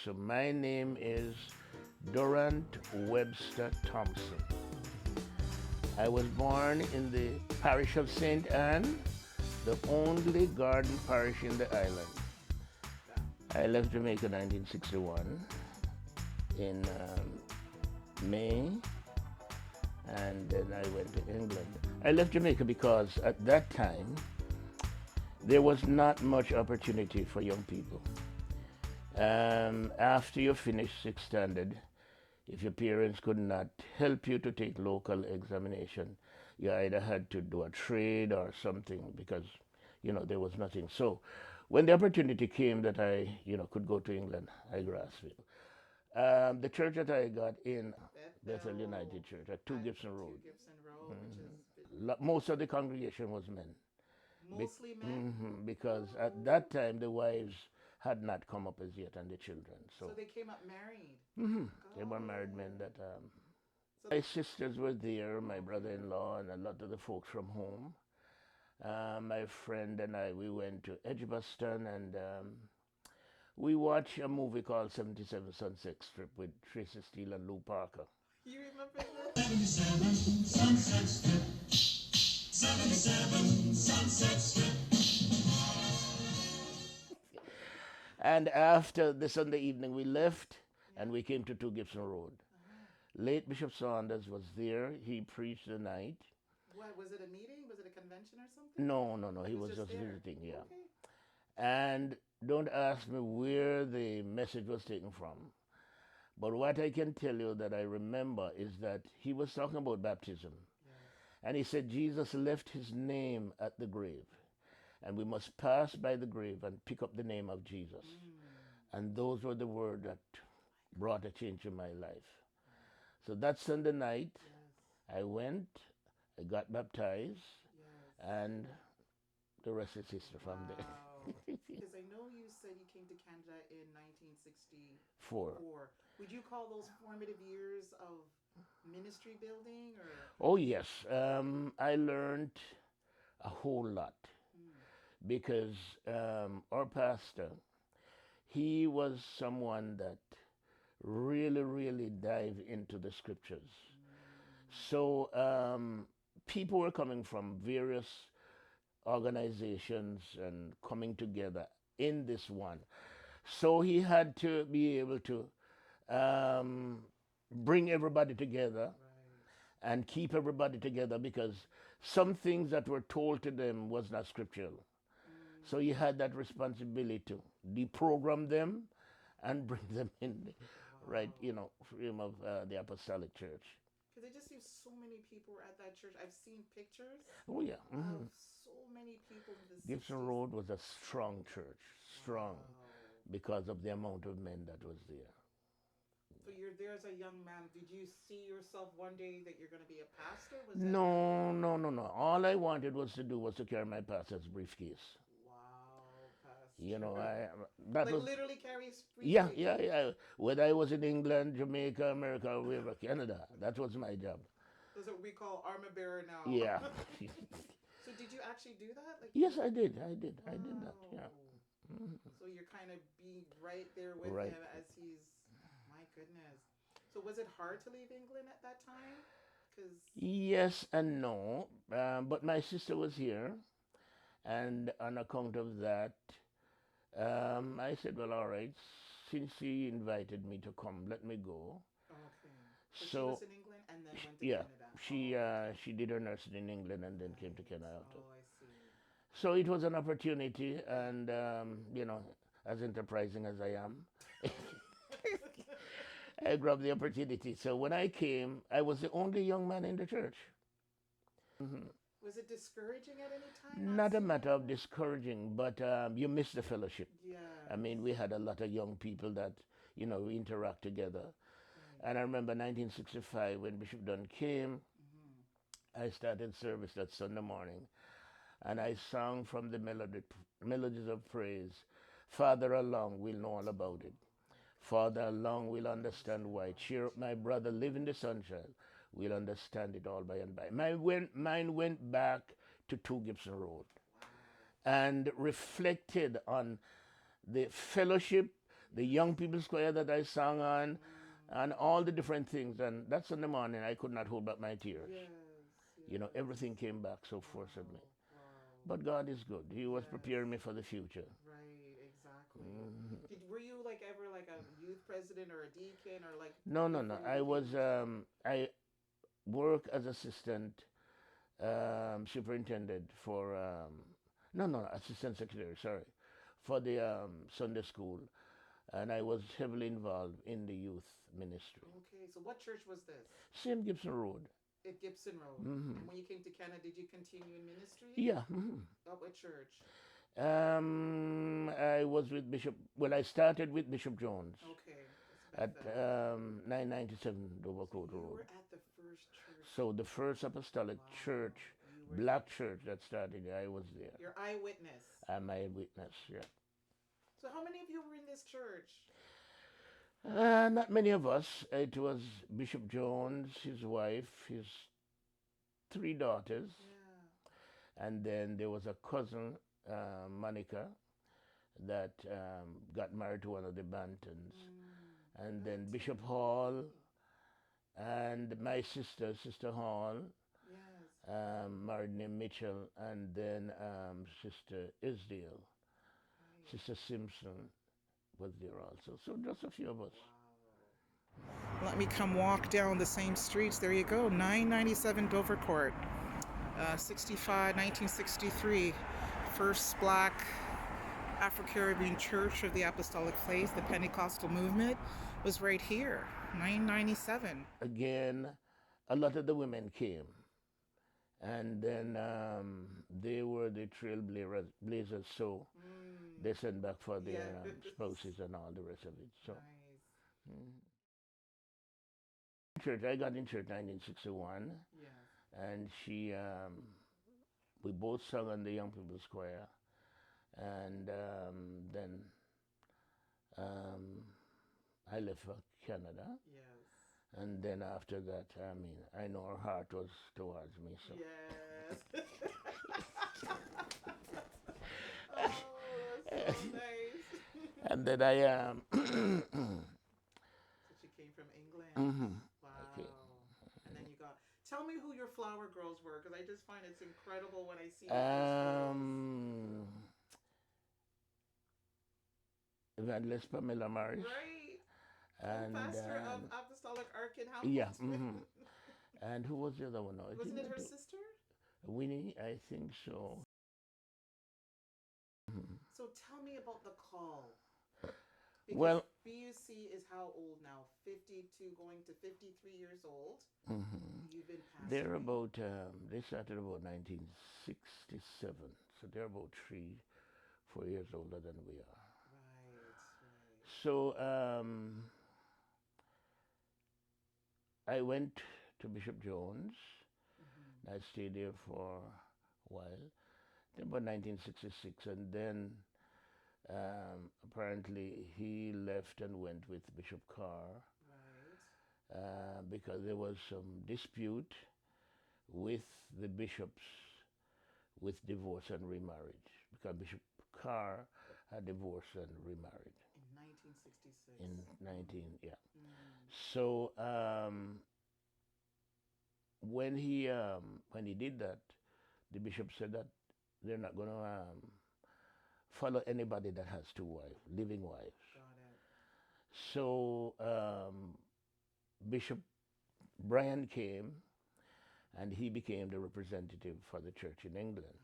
So my name is Durant Webster Thompson. I was born in the parish of St. Anne, the only garden parish in the island. I left Jamaica in 1961 in May, and then I went to England. I left Jamaica because at that time there was not much opportunity for young people. After you finish sixth standard, if your parents could not help you to take local examination, you either had to do a trade or something because, there was nothing. So when the opportunity came that I, could go to England, I grasped it. The church that I got in, Bethel United Church at 2 Gibson Road. Most of the congregation was men. Mostly men? Because at that time the wives had not come up as yet and the children. So they came up married? They were married men that... my sisters were there, my brother-in-law, and a lot of the folks from home. My friend and I, we went to Edgbaston and we watched a movie called 77 Sunset Strip with Tracy Steele and Lou Parker. You remember that? 77 Sunset Strip. 77 Sunset Strip. And after the Sunday evening, we left and we came to 2 Gibson Road. Late Bishop Saunders was there. He preached the night. What, was it a meeting? Was it a convention or something? No. He was just visiting, yeah. Okay. And don't ask me where the message was taken from. But what I can tell you that I remember is that he was talking about baptism. Yes. And he said Jesus left his name at the grave. And we must pass by the grave and pick up the name of Jesus. And those were the words that brought a change in my life. So that Sunday night, I went, I got baptized, and the rest is history from there. Because I know you said you came to Canada in 1964. Would you call those formative years of ministry building? Or? Oh, yes. I learned a whole lot. Because our pastor, he was someone that really dived into the scriptures. So people were coming from various organizations and coming together in this one. So he had to be able to bring everybody together. And keep everybody together because some things that were told to them was not scriptural. So he had that responsibility to deprogram them and bring them in the right, frame of the apostolic church. Because it just seems so many people were at that church. I've seen pictures. Oh, yeah. Of so many people in the Gibson 60s. Road was a strong church, strong, because of the amount of men that was there. So you're there as a young man. Did you see yourself one day that you're going to be a pastor? No. All I wanted was to carry my pastor's briefcase. Wow, pastor. That was literally carry his briefcase. Yeah. Whether I was in England, Jamaica, America, or wherever, Canada, that was my job. That's what we call armor bearer now. Yeah. So did you actually do that? Yes, I did. I did that. Yeah. So you're kind of being right there with him as he's. My goodness. So was it hard to leave England at that time? Yes and no. But my sister was here. And on account of that, I said, well, all right, since she invited me to come, let me go. Okay. So she was in England and then went to Canada? She did her nursing in England and then came to Canada. Oh, I see. So it was an opportunity and, as enterprising as I am, I grabbed the opportunity. So when I came, I was the only young man in the church. Was it discouraging at any time? Not a matter of discouraging, but you miss the fellowship. Yeah. I mean, we had a lot of young people that, we interact together. And I remember 1965 when Bishop Dunn came, I started service that Sunday morning. And I sang from the melodies of praise. Farther along, we'll know all about it. Farther along, we'll understand why. Cheer up, my brother, live in the sunshine. We'll understand it all by and by. Mine went back to 2 Gibson Road and reflected on the fellowship, the young people's choir that I sang on, and all the different things. And that Sunday morning, I could not hold back my tears. Yes. You know, yes. everything came back so forcibly. Wow. But God is good. He was Yes. preparing me for the future. Right, exactly. Were you like ever like a youth president or a deacon or like No. before you I was, became- I work as assistant superintendent for, no, assistant secretary, sorry, for the Sunday school. And I was heavily involved in the youth ministry. Okay, so what church was this? Same Gibson Road. At Gibson Road. Mhm. And when you came to Canada, did you continue in ministry? Yeah. At what church? I was with Bishop, well, I started with Bishop Jones Okay. at That's Bethel. 997 Dover Court You Road. were at the first church. So the first apostolic Wow. church, You were black church that started there, I was there. your eyewitness. I'm a witness, yeah. So how many of you were in this church? Not many of us. It was Bishop Jones, his wife, his 3 daughters, Yeah. and then there was a cousin, Monica, that got married to one of the Bantons, and then Bishop Hall, and my sister, Sister Hall, Yes. married named Mitchell, and then Sister Isdale, Right. Sister Simpson was there also. So just a few of us. Wow. Let me come walk down the same streets. There you go, 997 Dover Court, 1963. First black Afro-Caribbean Church of the Apostolic Faith, the Pentecostal movement, was right here, 997. Again, a lot of the women came, and then they were the trailblazers, so they sent back for their Yeah. spouses and all the rest of it. So, Nice. church, I got in church 1961, Yes. and we both sung on the Young People's Choir, and then I left for Canada, Yes. and then after that, I mean, I know her heart was towards me, so. Yes. Oh, that's so nice. And then I So she came from England. Wow. Okay. And then you got. Tell me who your flower girls were, because I just find it's incredible when I see these photos. Evangelist Pamela Marriage. Right. And Pastor of Apostolic Ark in Hamilton. yeah. And who was the other one? No, I Wasn't think it her that sister? Winnie, I think so. So tell me about the call. Because Well, BUC is how old now? 52 going to 53 years old. You've been pastoring. they're about, they started about 1967. So they're about 3-4 years older than we are. Right. So I went to Bishop Jones. I stayed there for a while, then about 1966, and then apparently he left and went with Bishop Carr Right. because there was some dispute with the bishops with divorce and remarriage, because Bishop Carr had divorced and remarried. In 1966. Yeah. So when he did that, the bishop said that they're not going to follow anybody that has 2 wives, living wives. Got it. So Bishop Brian came, and he became the representative for the church in England.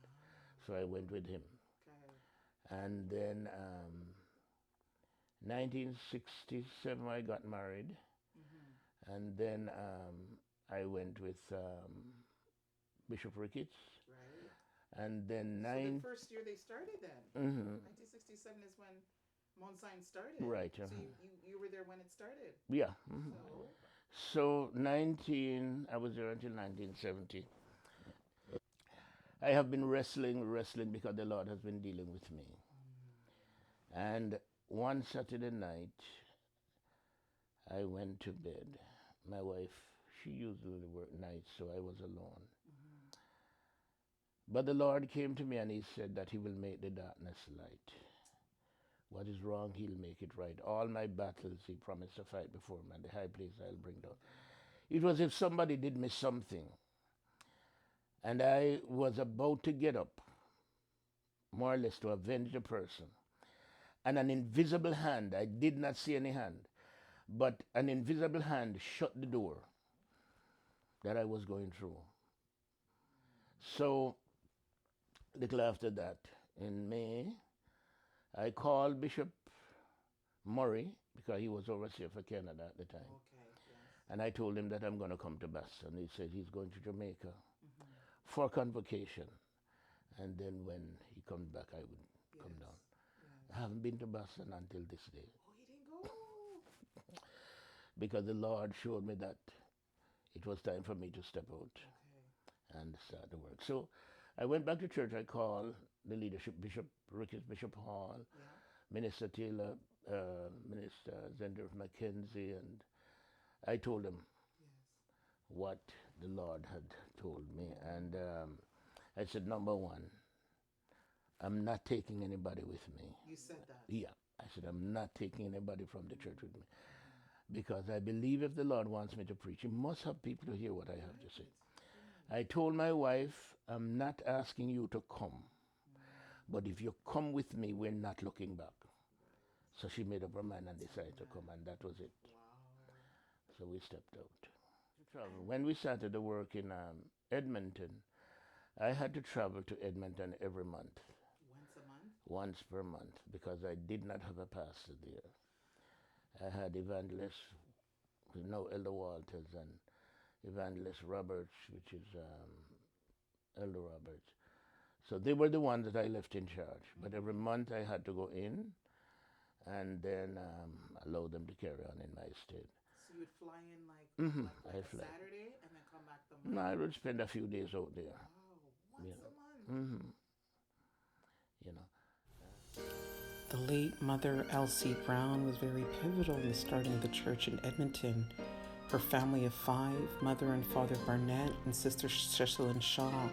So I went with him. Okay. And then 1967 I got married, and then I went with Bishop Ricketts, Right. and then So the first year they started then. 1967 is when Mount Zion started. Right. So you were there when it started. Yeah. So So I was there until 1970. I have been wrestling because the Lord has been dealing with me. And one Saturday night, I went to bed. My wife, she usually worked nights, so I was alone. But the Lord came to me and he said that he will make the darkness light. What is wrong, he'll make it right. All my battles he promised to fight before me, and the high place I'll bring down. It was if somebody did me something, and I was about to get up, more or less to avenge the person, and an invisible hand, I did not see any hand, but an invisible hand shut the door that I was going through. So, little after that, in May, I called Bishop Murray, because he was overseer for Canada at the time. Okay, yes. And I told him that I'm going to come to Boston. He said he's going to Jamaica for convocation. And then when he comes back, I would come down. Yes. I haven't been to Boston until this day. Oh, he didn't go? Because the Lord showed me that it was time for me to step out and start the work. So I went back to church. I called the leadership, Bishop Ricketts, Bishop Hall, Minister Taylor, Minister Zender Mackenzie, and I told them what the Lord had told me. And I said, number one, I'm not taking anybody with me. You said that? Yeah. I said, I'm not taking anybody from the church with me. Because I believe if the Lord wants me to preach, He must have people to hear what I have to say. I told my wife, I'm not asking you to come. But if you come with me, we're not looking back. So she made up her mind and decided to come, and that was it. Wow. So we stepped out. When we started the work in Edmonton, I had to travel to Edmonton every month. Once a month? Once per month, because I did not have a pastor there. I had Evangelist, Elder Walters, and Evangelist Roberts, which is Elder Roberts. So they were the ones that I left in charge. But every month I had to go in and then allow them to carry on in my stead. So you would fly in like a Saturday and then come back the Monday? No, I would spend a few days out there. Wow, once a month? You know. The late Mother Elsie Brown was very pivotal in the starting of the church in Edmonton. Her family of 5, Mother and Father Barnett and Sister Cecil and Shaw,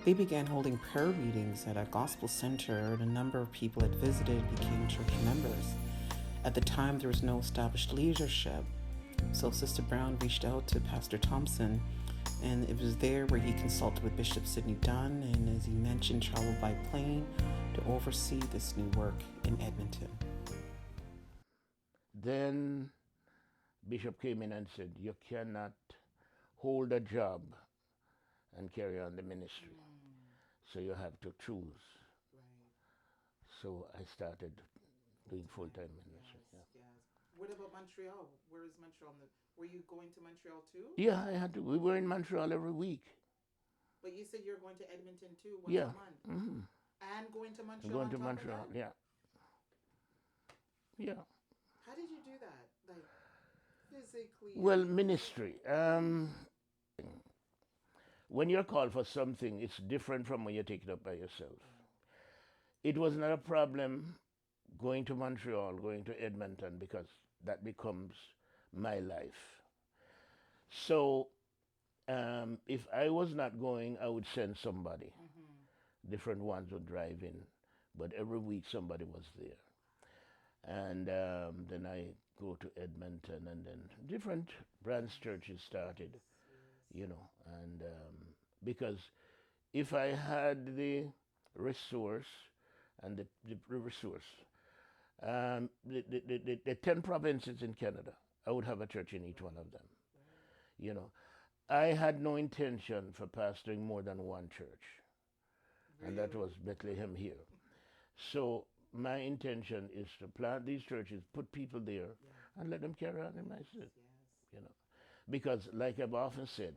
they began holding prayer meetings at a gospel center, and a number of people had visited and became church members. At the time, there was no established leadership, so Sister Brown reached out to Pastor Thompson, and it was there where he consulted with Bishop Sidney Dunn, and as he mentioned, traveled by plane to oversee this new work in Edmonton. Then Bishop came in and said, you cannot hold a job and carry on the ministry. So you have to choose. Right. So I started doing full-time ministry. Yes. What about Montreal? Where is Montreal? Were you going to Montreal too? Yeah, I had to. We were in Montreal every week. But you said you're going to Edmonton too once a month. Mm-hmm. And going to Montreal. Going to Montreal, yeah. How did you do that? Like physically? Well, ministry. When you're called for something, it's different from when you take it up by yourself. It was not a problem going to Montreal, going to Edmonton, because that becomes my life. So if I was not going, I would send somebody. Different ones would drive in, but every week somebody was there. And then I go to Edmonton, and then different branch churches started, and because if I had the resource and the resource, the 10 provinces in Canada, I would have a church in each one of them. I had no intention for pastoring more than one church, and that was Bethlehem here. So my intention is to plant these churches, put people there, and let them carry on in my stead. Because like I've often said,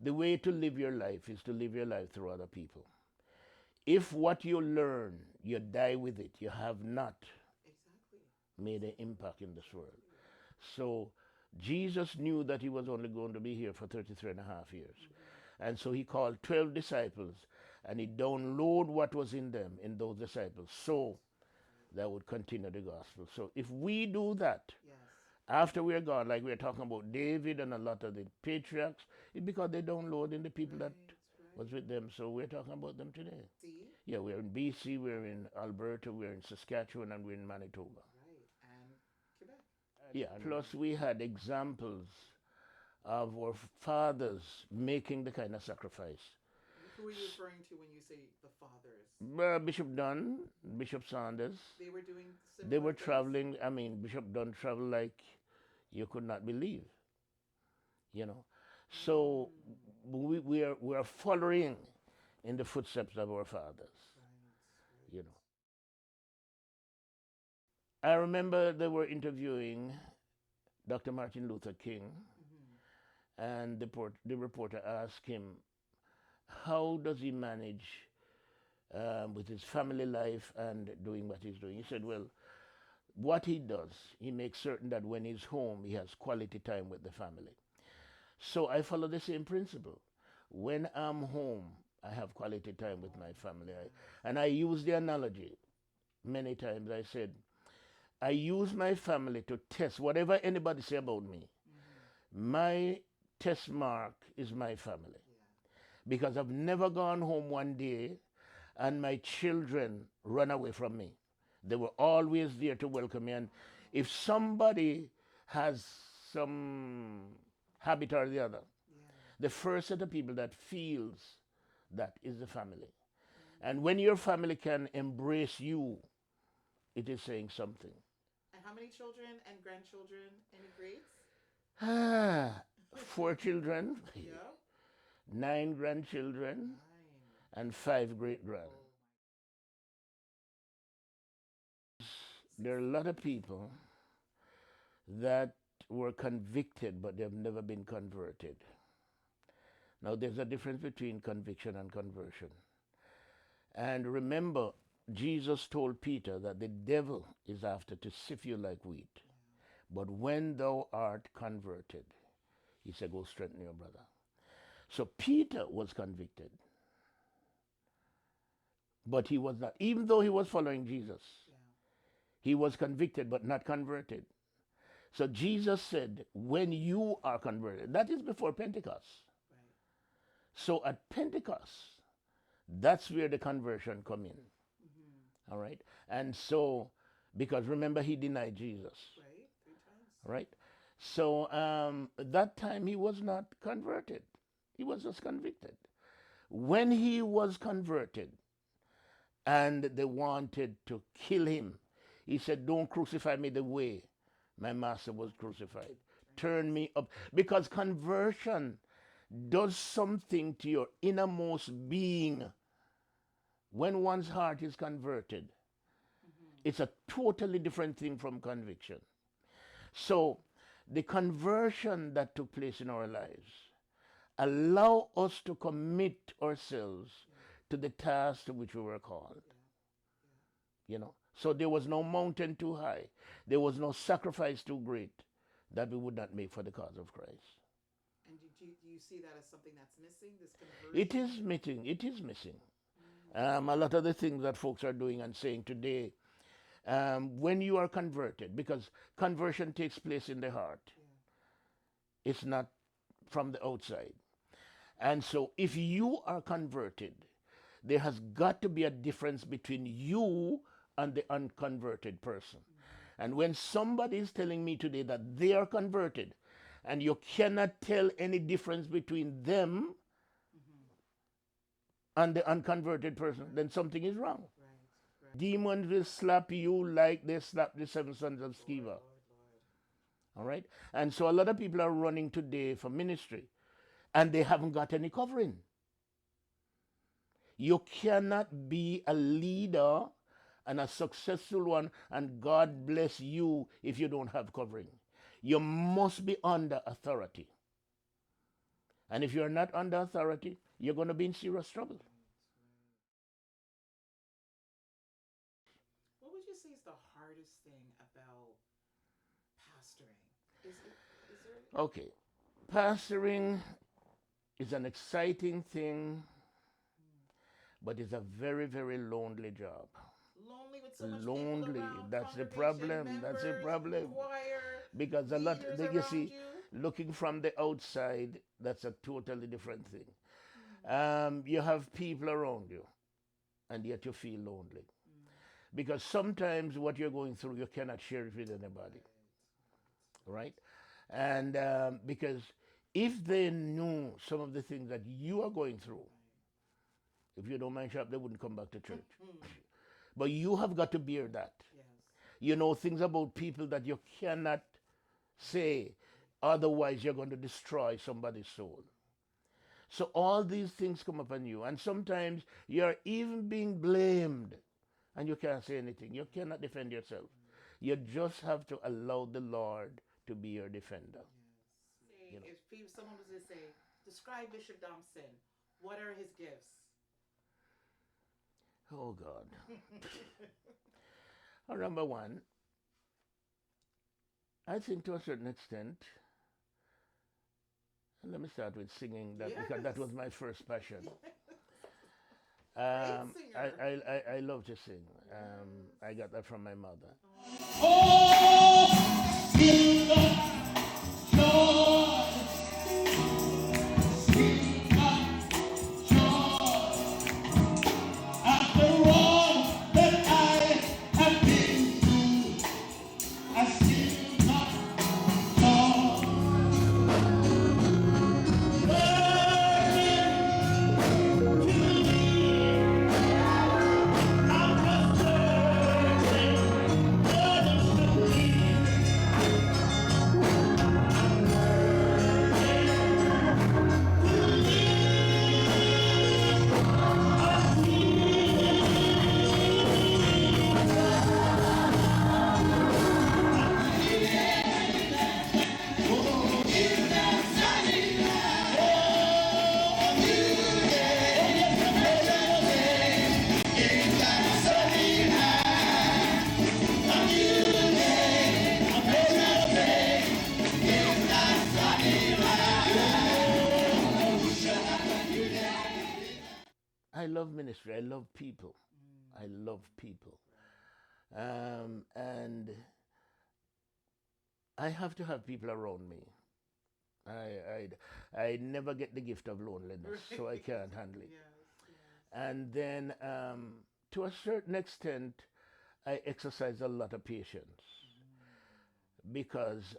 the way to live your life is to live your life through other people. If what you learn, you die with it, you have not made an impact in this world. So Jesus knew that he was only going to be here for 33 and a half years. And so he called 12 disciples, and he downloaded what was in them, in those disciples, so that would continue the gospel. So if we do that, after we're gone, like we're talking about David and a lot of the patriarchs, it's because they download in the people that was with them. So we're talking about them today. See? Yeah, we're in BC, we're in Alberta, we're in Saskatchewan, and we're in Manitoba. Right. And Quebec. Yeah, plus we had examples of our fathers making the kind of sacrifice. Who are you referring to when you say the fathers? Bishop Dunn, Bishop Sanders. They were doing similar They were things? traveling. I mean, Bishop Dunn traveled like you could not believe, you know. So we are following in the footsteps of our fathers, Right. you know. I remember they were interviewing Dr. Martin Luther King, and the reporter asked him, how does he manage with his family life and doing what he's doing? He said, well, what he does, he makes certain that when he's home, he has quality time with the family. So I follow the same principle. When I'm home, I have quality time with my family. And I use the analogy many times. I said, I use my family to test whatever anybody say about me. My test mark is my family. Because I've never gone home one day and my children run away from me. They were always there to welcome me. And if somebody has some habit or the other, the first set of people that feels that is the family. And when your family can embrace you, it is saying something. And how many children and grandchildren? Any grades? 4 children, Yeah. 9 grandchildren, 9. and 5 great-grand. There are a lot of people that were convicted, but they've never been converted. Now, there's a difference between conviction and conversion. And remember, Jesus told Peter that the devil is after to sift you like wheat. But when thou art converted, he said, go strengthen your brother. So Peter was convicted. But he was not, even though he was following Jesus, he was convicted but not converted. So Jesus said, when you are converted, that is before Pentecost. So at Pentecost, that's where the conversion come in. All right? And so, because remember, he denied Jesus. Right? 3 times. Right? So that time he was not converted. He was just convicted. When he was converted and they wanted to kill him, he said, don't crucify me the way my master was crucified. Turn me up. Because conversion does something to your innermost being. When one's heart is converted, it's a totally different thing from conviction. So the conversion that took place in our lives allow us to commit ourselves to the task to which we were called. You know, so there was no mountain too high. There was no sacrifice too great that we would not make for the cause of Christ. And do you see that as something that's missing, this conversion? It is missing. It is missing. A lot of the things that folks are doing and saying today, when you are converted, because conversion takes place in the heart. It's not from the outside. And so if you are converted, there has got to be a difference between you and the unconverted person. And when somebody is telling me today that they are converted, and you cannot tell any difference between them and the unconverted person, then something is wrong. Right. Demons will slap you like they slapped the 7 sons of Sceva. All right? And so a lot of people are running today for ministry, and they haven't got any covering. You cannot be a leader and a successful one, and God bless you if you don't have covering. You must be under authority. And if you're not under authority, you're going to be in serious trouble. What would you say is the hardest thing about pastoring? Is there... Okay. Pastoring is an exciting thing, but it's a very, very lonely job. Lonely with so much Lonely. people around, That's the problem. That's the problem. Choir, because a lot, you see, you. looking from the outside, that's a totally different thing. You have people around you, and yet you feel lonely. Because sometimes what you're going through, you cannot share it with anybody, right? And because if they knew some of the things that you are going through, if you don't mind shop, they wouldn't come back to church. But you have got to bear that. Yes. You know things about people that you cannot say, otherwise you're going to destroy somebody's soul. So all these things come upon you, and sometimes you're even being blamed, and you can't say anything. You cannot defend yourself. You just have to allow the Lord to be your defender. Say, if someone was to say, describe Bishop Thompson, what are his gifts? Oh God. Well, number one, I think to a certain extent, and let me start with singing that because that was my first passion. I love to sing. I got that from my mother. Oh, feel the joy. Feel the joy. After all that I have been through, I still got joy. I love ministry. I love people. I love people. And I have to have people around me. I never get the gift of loneliness, so I can't handle it. And then, to a certain extent, I exercise a lot of patience because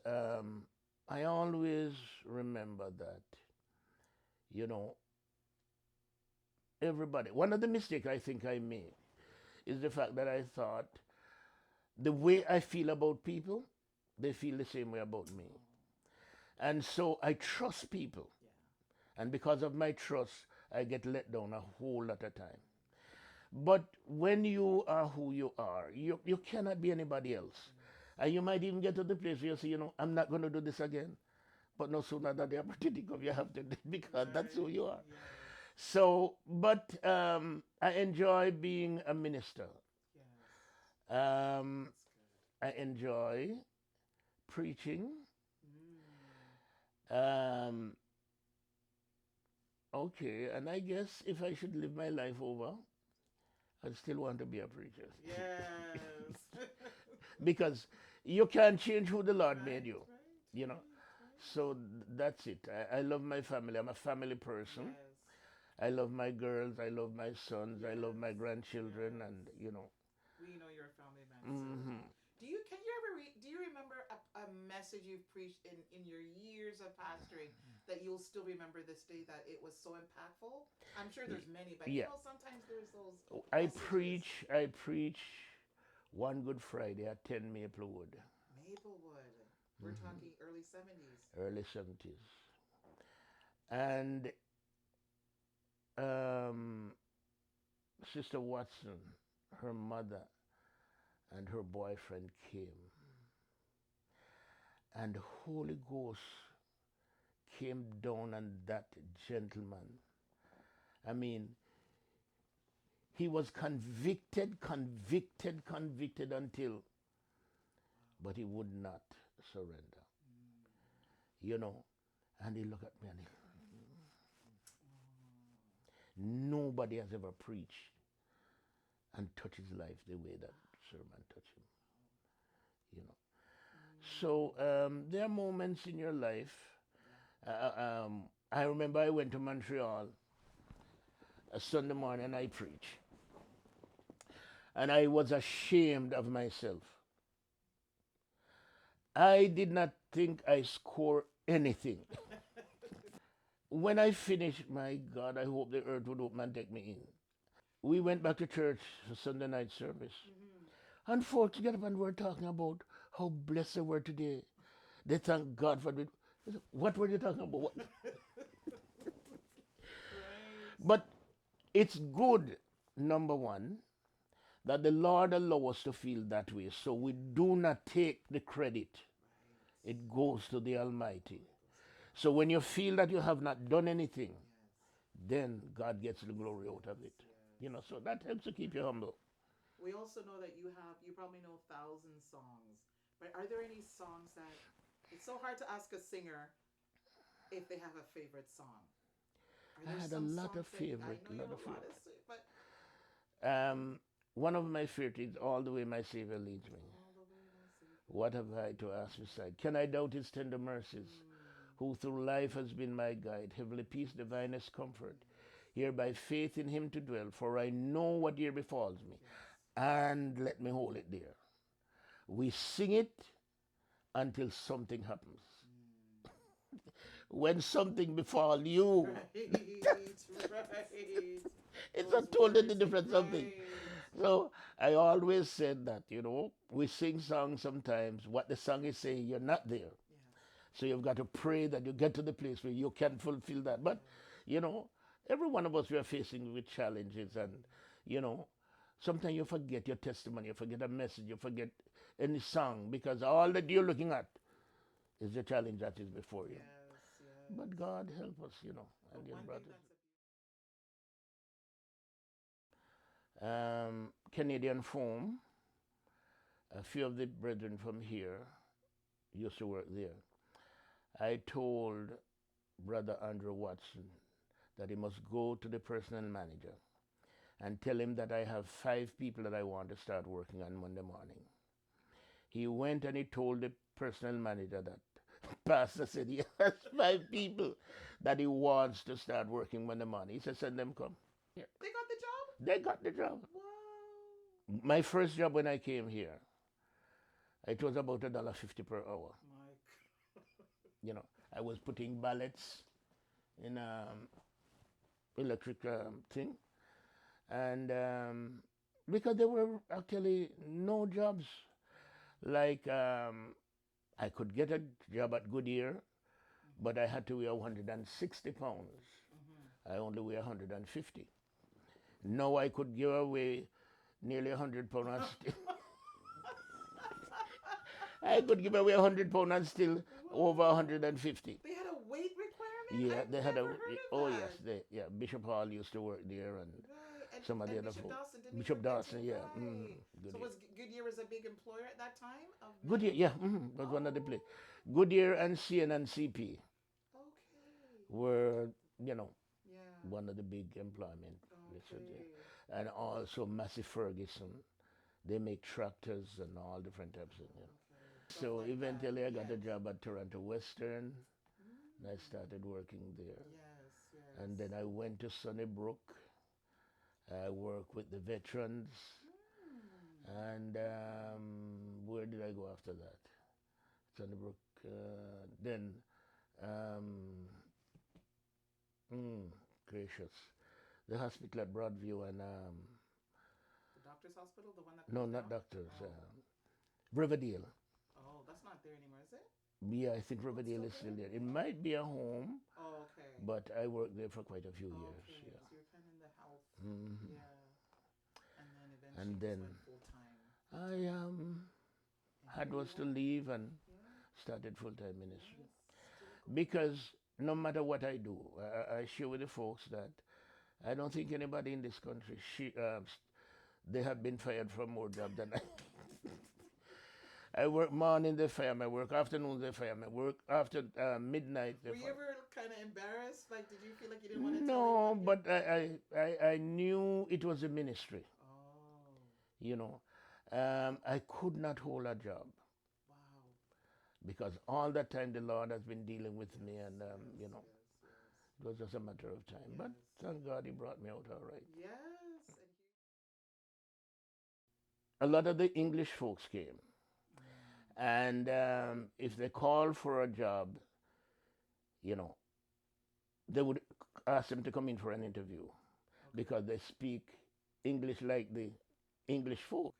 I always remember that, you know, everybody. One of the mistakes I think I made is the fact that I thought the way I feel about people, they feel the same way about me. And so I trust people. And because of my trust, I get let down a whole lot of time. But when you are who you are, you cannot be anybody else. And you might even get to the place where you say, you know, I'm not going to do this again. But no sooner than the opportunity comes, you have to do it because that's who you are. So, but I enjoy being a minister. I enjoy preaching. Okay, and I guess if I should live my life over, I'd still want to be a preacher. Yes. Because you can't change who the Lord made you, you know. So that's it. I love my family. I'm a family person. I love my girls. I love my sons. I love my grandchildren, and you know. We know you're a family man. So do you remember a message you've preached in your years of pastoring that you'll still remember this day that it was so impactful? I'm sure there's many, but you know, sometimes there's those messages. I preach one Good Friday at 10 Maplewood. Maplewood. We're talking early 70s. Early 70s. And Sister Watson, her mother, and her boyfriend came. And the Holy Ghost came down on that gentleman. I mean, he was convicted until, but he would not surrender. You know, and he looked at me and nobody has ever preached and touched his life the way that sermon touched him. You know. So there are moments in your life. I remember I went to Montreal a Sunday morning I preach. And I was ashamed of myself. I did not think I scored anything. When I finished, my God, I hope the earth would open and take me in. We went back to church for Sunday night service. And folks get up and were talking about how blessed they were today. They thank God for it. What were they talking about? What? But it's good, number one, that the Lord allows us to feel that way. So we do not take the credit. It goes to the Almighty. So when you feel that you have not done anything, then God gets the glory out of it. You know, so that helps to keep you humble. We also know that you probably know 1,000 songs, but are there any songs that, it's so hard to ask a singer if they have a favorite song. I had a lot of favorite, but one of my favorites, All the Way My Savior Leads Me. What have I to ask beside? Can I doubt his tender mercies? Who through life has been my guide, heavenly peace, divinest comfort. Here by faith in him to dwell, for I know what here befalls me. And let me hold it there. We sing it until something happens. When something befall you, it's a totally different something. So I always said that, you know, we sing songs sometimes, what the song is saying, you're not there. So you've got to pray that you get to the place where you can fulfill that. But, you know, every one of us, we are facing with challenges, and, you know, sometimes you forget your testimony, you forget a message, you forget any song, because all that you're looking at is the challenge that is before you. But God help us, you know, and dear brothers. Canadian Foam, a few of the brethren from here used to work there. I told Brother Andrew Watson that he must go to the personal manager and tell him that I have 5 people that I want to start working on Monday morning. He went and he told the personal manager that Pastor said he has 5 people that he wants to start working Monday morning. He said, send them come. Here. They got the job? They got the job. Wow. My first job when I came here, it was about $1.50 per hour. You know, I was putting ballots in electric thing, and because there were actually no jobs. Like I could get a job at Goodyear, but I had to weigh 160 pounds. I only weigh 150. Now I could give away nearly 100 pounds and still. I could give away 100 pounds and still over 150. They had a weight requirement? Yeah, they had a. Oh yes, Bishop Hall used to work there, and and some of the other Bishop folks. Dawson, didn't Bishop he work Dawson, there yeah. too? Mm, So was Goodyear was a big employer at that time? Goodyear, yeah, was one of the places. Goodyear and CN and CP were, you know, one of the big employment places there. And also Massey Ferguson. They make tractors and all different types of, you know. So like eventually I got a job at Toronto Western. And I started working there. And then I went to Sunnybrook. I worked with the veterans. And where did I go after that? Sunnybrook. Then, gracious. The hospital at Broadview and... the Doctor's Hospital? The one that... No, not Doctors. Riverdale. Oh, that's not there anymore, is it? Yeah, I think Riverdale is still there. It might be a home. Oh, okay. But I worked there for quite a few years. Yeah. So you're kind of in the health. Mm-hmm. Yeah. And then eventually went full time. I had was to leave and started full-time ministry. Because no matter what I do, I share with the folks that I don't think anybody in this country, they have been fired from more jobs than I. I work morning, they fire me. I work afternoon, they fire me. I work after midnight. Were you ever kind of embarrassed? Like, did you feel like you didn't want to tell No, but I knew it was a ministry. Oh. You know, I could not hold a job. Wow. Because all that time the Lord has been dealing with me, and you know, It was just a matter of time. But thank God he brought me out all right. Yes. A lot of the English folks came. And if they called for a job, you know, they would ask them to come in for an interview because they speak English like the English folk.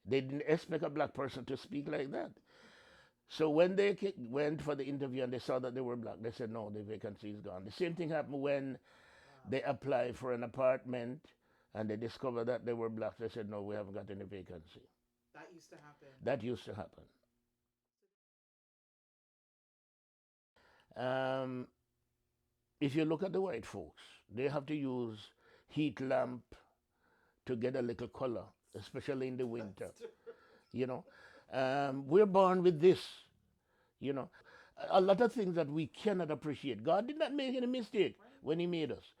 They didn't expect a black person to speak like that. So when they went for the interview and they saw that they were black, they said, no, the vacancy is gone. The same thing happened when they applied for an apartment and they discovered that they were black. They said, no, we haven't got any vacancy. That used to happen. That used to happen. If you look at the white folks, they have to use heat lamp to get a little color, especially in the winter. You know, we're born with this. You know, a lot of things that we cannot appreciate. God did not make any mistake when he made us.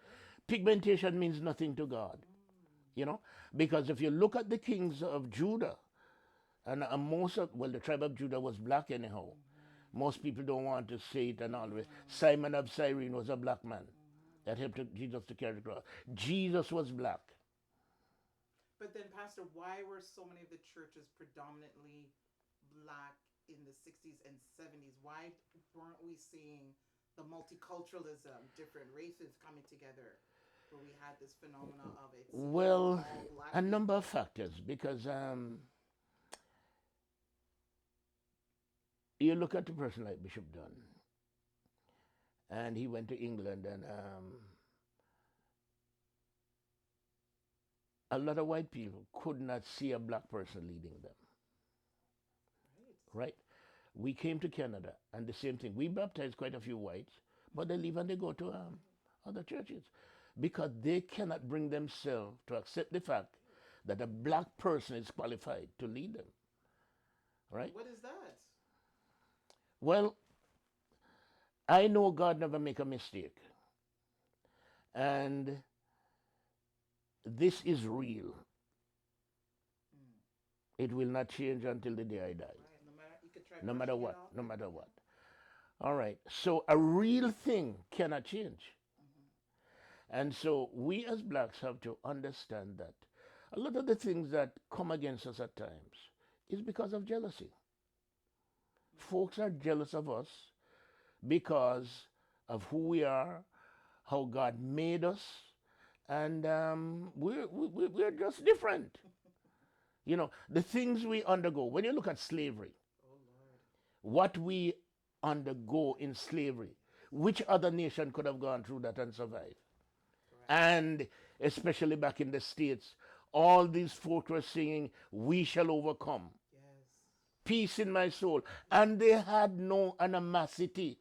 Pigmentation means nothing to God. You know, because if you look at the kings of Judah, and most of, well, the tribe of Judah was black anyhow. Most people don't want to say it and always. Simon of Cyrene was a black man that helped Jesus to carry the cross. Jesus was black. But then, Pastor, why were so many of the churches predominantly black in the 60s and 70s? Why weren't we seeing the multiculturalism, different races coming together, where we had this phenomena of it? Well, a number of factors, because you look at a person like Bishop Dunn, and he went to England, and a lot of white people could not see a black person leading them. Right? We came to Canada, and the same thing. We baptized quite a few whites, but they leave and they go to other churches because they cannot bring themselves to accept the fact that a black person is qualified to lead them. Right? What is that? Well, I know God never make a mistake. And this is real. It will not change until the day I die. Right. No matter what. No matter what. All right. So a real thing cannot change. And so we as blacks have to understand that a lot of the things that come against us at times is because of jealousy. Folks are jealous of us because of who we are, how God made us, and we're just different. You know, the things we undergo. When you look at slavery, what we undergo in slavery, which other nation could have gone through that and survived? And especially back in the States, all these folk were singing, "We shall overcome." Peace in my soul. And they had no animosity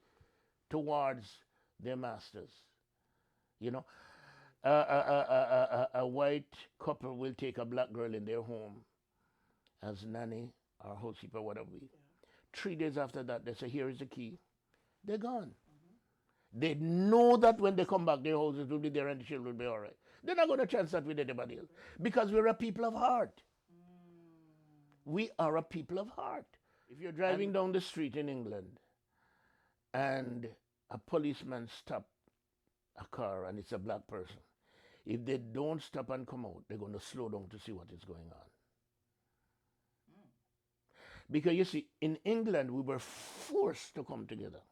towards their masters. You know, a white couple will take a black girl in their home as nanny or housekeeper, whatever. 3 days after that, they say, "Here is the key." They're gone. They know that when they come back, their houses will be there and the children will be all right. They're not going to chance that with anybody else because we're a people of heart. We are a people of heart. If you're driving down the street in England and a policeman stops a car and it's a black person, if they don't stop and come out, they're going to slow down to see what is going on. Because you see, in England, we were forced to come together.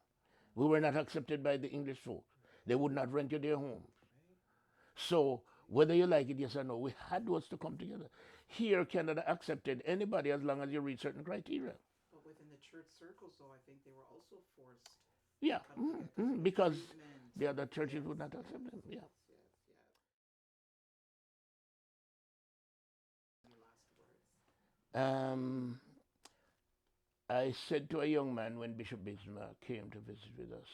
We were not accepted by the English folk. They would not rent you their home. So whether you like it, yes or no, we had us to come together. Here, Canada accepted anybody as long as you reach certain criteria. But within the church circles, though, I think they were also forced. Yeah, because the other churches would not accept them. Yeah. I said to a young man when Bishop Bismarck came to visit with us,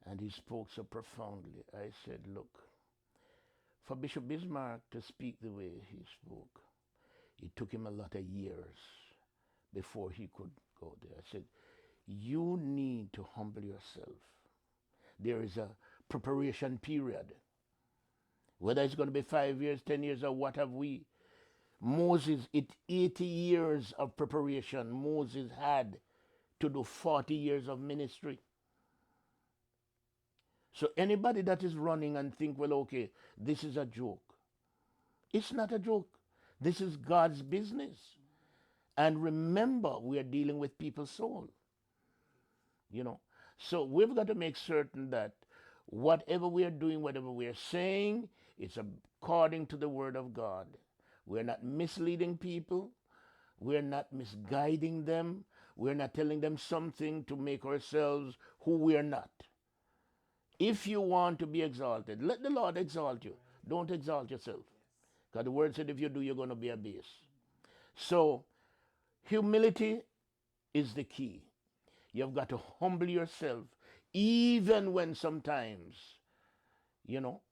and he spoke so profoundly, I said, look, for Bishop Bismarck to speak the way he spoke, it took him a lot of years before he could go there. I said, you need to humble yourself. There is a preparation period. Whether it's going to be 5 years, 10 years, or what have we. Moses, 80 years of preparation. Moses had to do 40 years of ministry. So anybody that is running and think, well, okay, this is a joke. It's not a joke. This is God's business. And remember, we are dealing with people's soul. You know. So we've got to make certain that whatever we are doing, whatever we are saying, it's according to the word of God. We're not misleading people. We're not misguiding them. We're not telling them something to make ourselves who we are not. If you want to be exalted, let the Lord exalt you. Don't exalt yourself. Because the word said if you do, you're going to be abased. So humility is the key. You've got to humble yourself, even when sometimes, you know,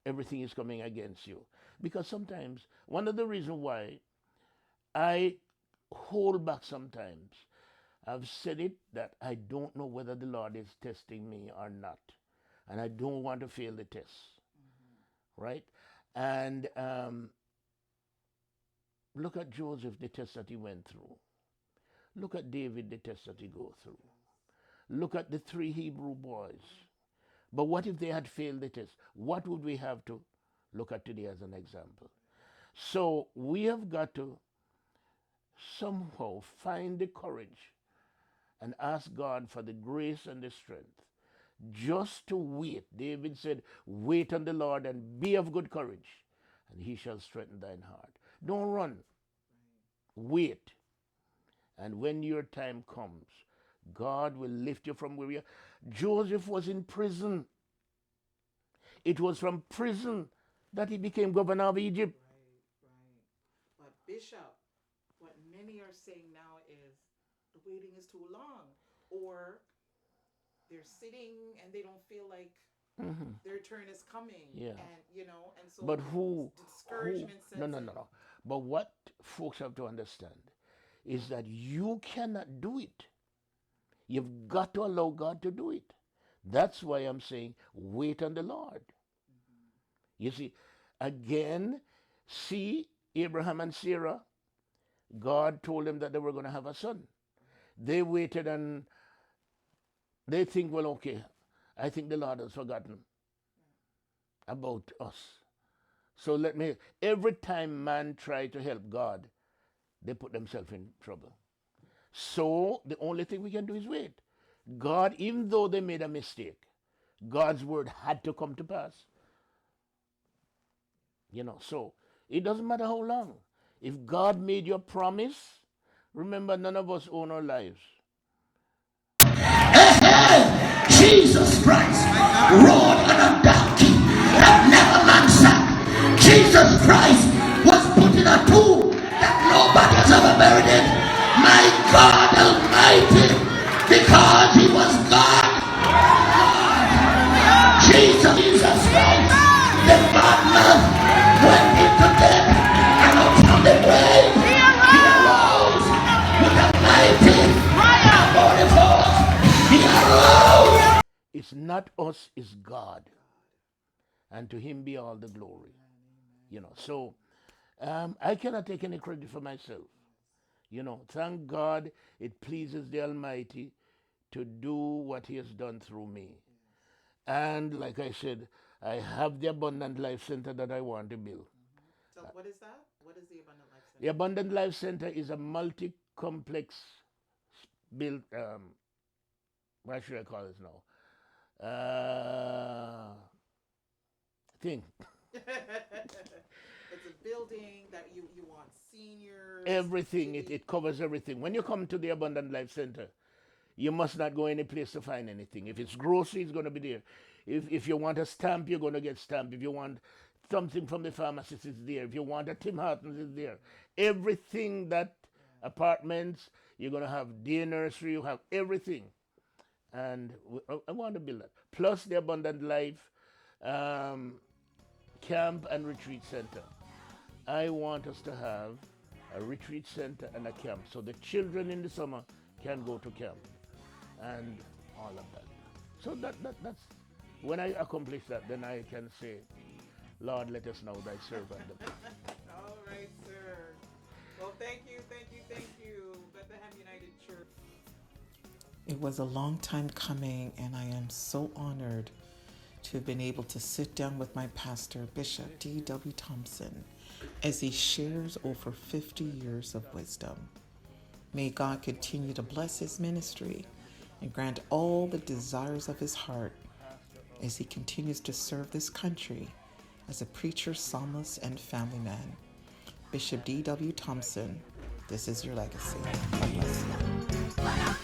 everything is coming against you. Because sometimes, one of the reasons why I hold back sometimes, I've said it that I don't know whether the Lord is testing me or not. And I don't want to fail the test. Right? And look at Joseph, the test that he went through. Look at David, the test that he go through. Look at the 3 Hebrew boys. But what if they had failed the test? What would we have to look at today as an example? So we have got to somehow find the courage and ask God for the grace and the strength just to wait. David said, wait on the Lord and be of good courage, and he shall strengthen thine heart. Don't run. Wait. And when your time comes, God will lift you from where you are. Joseph was in prison. It was from prison that he became governor of Egypt. Right. But Bishop, what many are saying now is the waiting is too long, or they're sitting and they don't feel like their turn is coming. Yeah. And and so But discouragement sets in. No. But what folks have to understand is that you cannot do it. You've got to allow God to do it. That's why I'm saying wait on the Lord. You see, again, see Abraham and Sarah. God told them that they were going to have a son. They waited and they think, well, okay, I think the Lord has forgotten about us. So every time man tried to help God, they put themselves in trouble. So the only thing we can do is wait. God, even though they made a mistake, God's word had to come to pass. So it doesn't matter how long. If God made you a promise, remember, none of us own our lives. Jesus Christ rode on a donkey that never man sat. Jesus Christ was put in a tomb that nobody has ever buried in. My God Almighty, because he was God. Jesus Christ, the Father, went into death and out from the grave. He arose with a mighty body force. He arose. It's not us, it's God. And to him be all the glory. So I cannot take any credit for myself. Thank God it pleases the Almighty to do what he has done through me. And like I said, I have the Abundant Life Center that I want to build. So what is that? What is the Abundant Life Center? The Abundant Life Center is a multi-complex built, what should I call it now? Thing. It's a building that you want seniors. Everything. It covers everything. When you come to the Abundant Life Center, you must not go any place to find anything. If it's grocery, it's going to be there. If you want a stamp, you're going to get stamped. If you want something from the pharmacist, it's there. If you want a Tim Hortons, it's there. Everything that apartments, you're going to have day nursery, you have everything. And I want to build that. Plus the Abundant Life Camp and Retreat Center. I want us to have a retreat center and a camp so the children in the summer can go to camp and all of that. So that's when I accomplish that, then I can say, Lord, let us know thy servant. All right, sir. Well, thank you, Bethlehem United Church. It was a long time coming, and I am so honored to have been able to sit down with my pastor, Bishop D.W. Thompson, as he shares over 50 years of wisdom. May God continue to bless his ministry and grant all the desires of his heart as he continues to serve this country as a preacher, psalmist, and family man. Bishop D.W. Thompson, this is your legacy. God bless you.